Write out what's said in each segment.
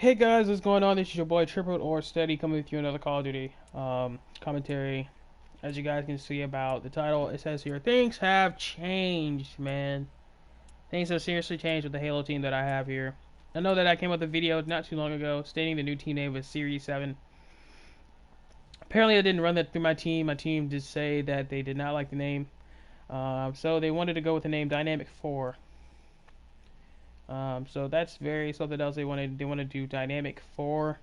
Hey guys, what's going on? This is your boy Triple or Steady coming with you another Call of Duty commentary. As you guys can see about the title, it says here things have changed, man. Things have seriously changed with the Halo team that I have here. I know that I came up with a video not too long ago stating the new team name was Series 7. Apparently, I didn't run that through my team. My team did say that they did not like the name, so they wanted to go with the name Dynamic 4. So that's very something else they wanted. They want to do Dynamic 4.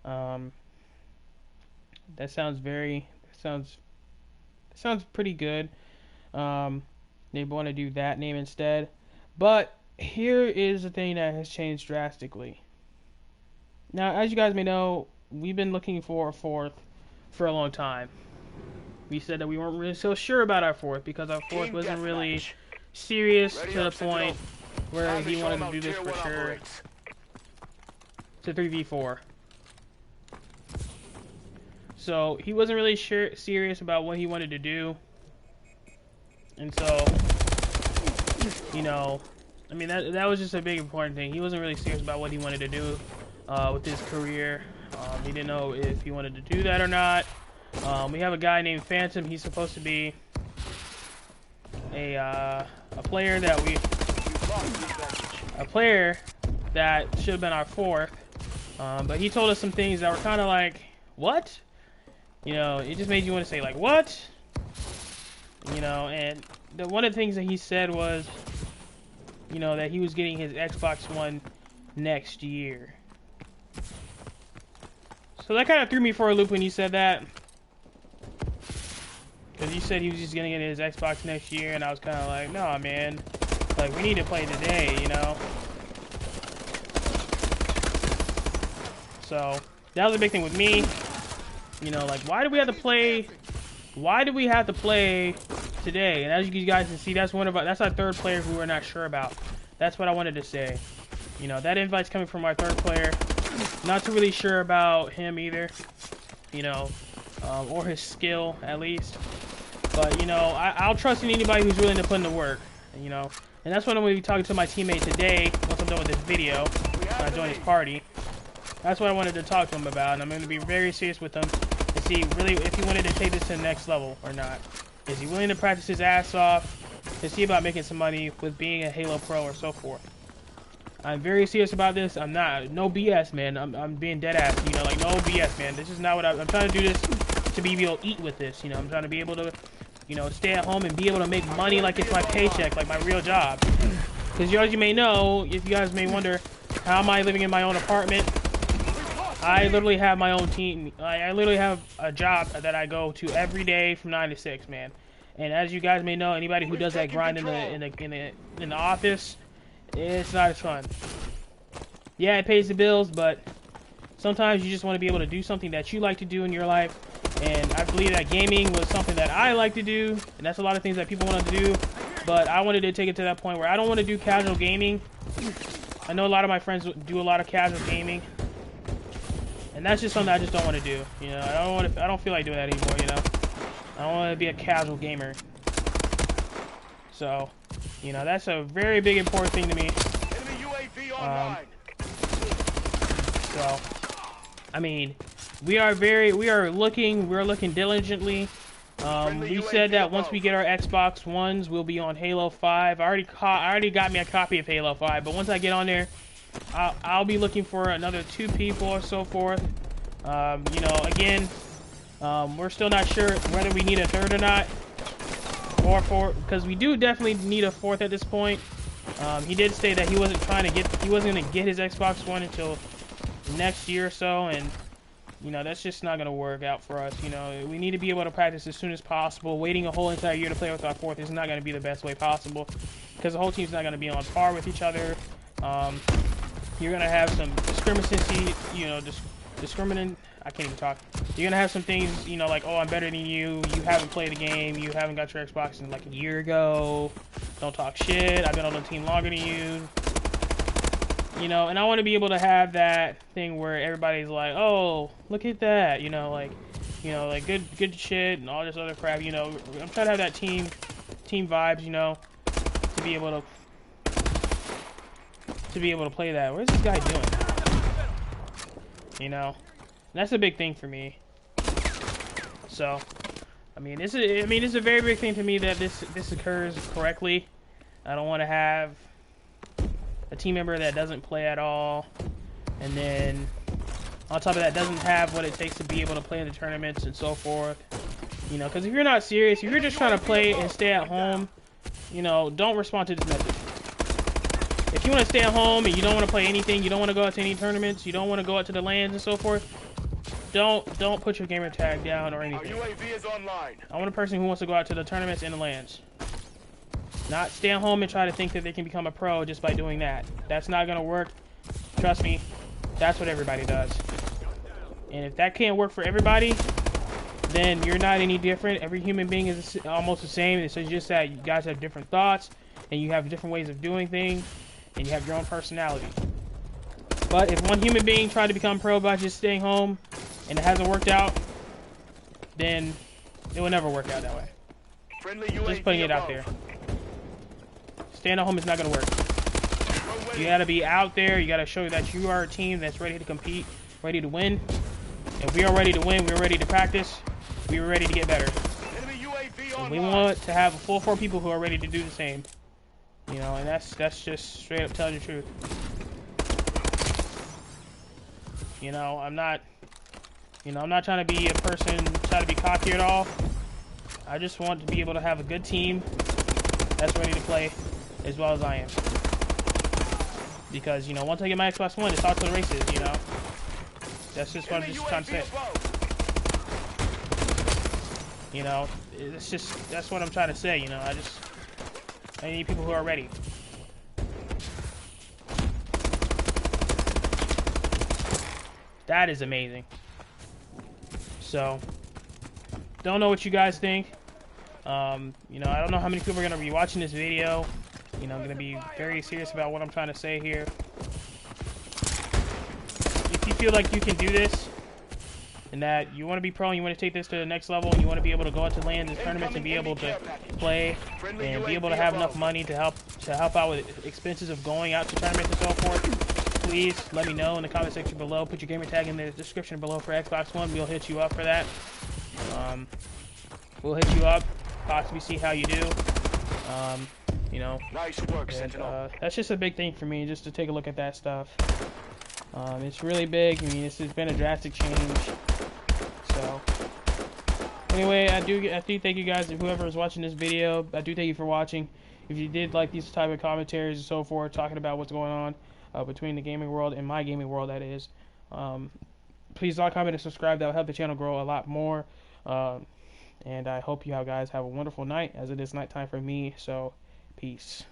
Um, that sounds very sounds pretty good. Um, they want to do that name instead. But here is the thing that has changed drastically. Now, as you guys may know, we've been looking for a fourth for a long time. We said that we weren't really so sure about our fourth because our fourth wasn't really serious to the point where he wanted to do this for sure. It's a 3v4. So he wasn't really serious about what he wanted to do. And so, you know, I mean, that was just a big important thing. He wasn't really serious about what he wanted to do with his career. He didn't know if he wanted to do that or not. We have a guy named Phantom. He's supposed to be a player that should have been our fourth. But he told us some things that were kind of like, what? You know, it just made you want to say, like, what? You know, and one of the things that he said was, you know, that he was getting his Xbox One next year. So that kind of threw me for a loop when he said that. Because he said he was just going to get his Xbox next year, and I was kind of like, nah, man. Like, we need to play today, you know? So, that was a big thing with me. You know, like, why do we have to play today? And as you guys can see, that's our third player who we're not sure about. That's what I wanted to say. You know, that invite's coming from our third player. Not too really sure about him either. You know, or his skill, at least. But, you know, I'll trust in anybody who's willing to put in the work, you know. And that's what I'm going to be talking to my teammate today, once I'm done with this video, when I join his party. That's what I wanted to talk to him about, and I'm going to be very serious with him to see really if he wanted to take this to the next level or not. Is he willing to practice his ass off to see about making some money with being a Halo Pro or so forth? I'm very serious about this. I'm not, no BS, man. I'm being dead ass, you know, like no BS, man. This is not what I'm trying to do this to be able to eat with this, you know. I'm trying to be able to, you know, stay at home and be able to make money like it's my paycheck, like my real job. Because as you may know, if you guys may wonder, how am I living in my own apartment? I literally have my own team. I literally have a job that I go to every day from 9 to 6, man. And as you guys may know, anybody who does that grind in the office, it's not as fun. Yeah, it pays the bills, but sometimes you just want to be able to do something that you like to do in your life. And I believe that gaming was something that I like to do, and that's a lot of things that people want to do. But I wanted to take it to that point where I don't want to do casual gaming. I know a lot of my friends do a lot of casual gaming. And that's just something I just don't want to do. You know, I don't feel like doing that anymore, you know. I don't want to be a casual gamer. So, you know, that's a very big important thing to me. So, I mean, we're looking diligently. We said that once we get our Xbox Ones, we'll be on Halo 5. I already got me a copy of Halo 5, but once I get on there, I'll be looking for another 2 people or so forth. You know, again, we're still not sure whether we need a third or not, or because we do definitely need a fourth at this point. He did say that he wasn't going to get his Xbox One until next year or so, and you know, that's just not going to work out for us. You know, we need to be able to practice as soon as possible. Waiting a whole entire year to play with our fourth is not going to be the best way possible, because the whole team's not going to be on par with each other. You're going to have some discriminancy, you know, I can't even talk. You're going to have some things, you know, like, oh, I'm better than you. You haven't played a game. You haven't got your Xbox in like a year ago. Don't talk shit. I've been on the team longer than you. You know, and I want to be able to have that thing where everybody's like, oh, look at that. You know, like good shit and all this other crap. You know, I'm trying to have that team vibes, you know, to be able to play that. What is this guy doing? You know, and that's a big thing for me. So, I mean, it's a very big thing to me that this occurs correctly. I don't want to have a team member that doesn't play at all, and then on top of that doesn't have what it takes to be able to play in the tournaments and so forth. You know, because if you're not serious, if you're just trying to play and stay at home, you know, don't respond to this message. If you want to stay at home and you don't want to play anything, you don't want to go out to any tournaments, you don't want to go out to the LANs and so forth, don't put your gamer tag down or anything. Our UAV is online. I want a person who wants to go out to the tournaments and the LANs. Not stay at home and try to think that they can become a pro just by doing that. That's not going to work. Trust me, that's what everybody does. And if that can't work for everybody, then you're not any different. Every human being is almost the same. It's just that you guys have different thoughts, and you have different ways of doing things, and you have your own personality. But if one human being tried to become pro by just staying home, and it hasn't worked out, then it will never work out that way. Just putting it out there. Staying at home is not going to work. You got to be out there. You got to show that you are a team that's ready to compete, ready to win. If we are ready to win, we're ready to practice. We are ready to get better. And we want to have a full 4 people who are ready to do the same. You know, and that's just straight up telling the truth. You know, I'm not trying to be a person trying to be cocky at all. I just want to be able to have a good team that's ready to play as well as I am. Because, you know, once I get my Xbox One, it's off to the races, you know. That's just what I'm just trying to say. You know, it's just, that's what I'm trying to say, you know. I need people who are ready. That is amazing. So, don't know what you guys think. You know, I don't know how many people are going to be watching this video. You know, I'm going to be very serious about what I'm trying to say here. If you feel like you can do this, and that you want to be pro and you want to take this to the next level, and you want to be able to go out to LANs and tournaments and be able to play and be able to have enough money to help out with expenses of going out to tournaments and so forth, please let me know in the comment section below. Put your gamer tag in the description below for Xbox One. We'll hit you up for that. We'll hit you up, possibly see how you do. You know, nice work, Sentinel. That's just a big thing for me, just to take a look at that stuff. It's really big. I mean, it's been a drastic change. So, anyway, I do thank you guys, whoever is watching this video. I do thank you for watching. If you did like these type of commentaries and so forth, talking about what's going on between the gaming world and my gaming world, that is, please like, comment, and subscribe. That will help the channel grow a lot more. And I hope you guys have a wonderful night, as it is nighttime for me. So, peace.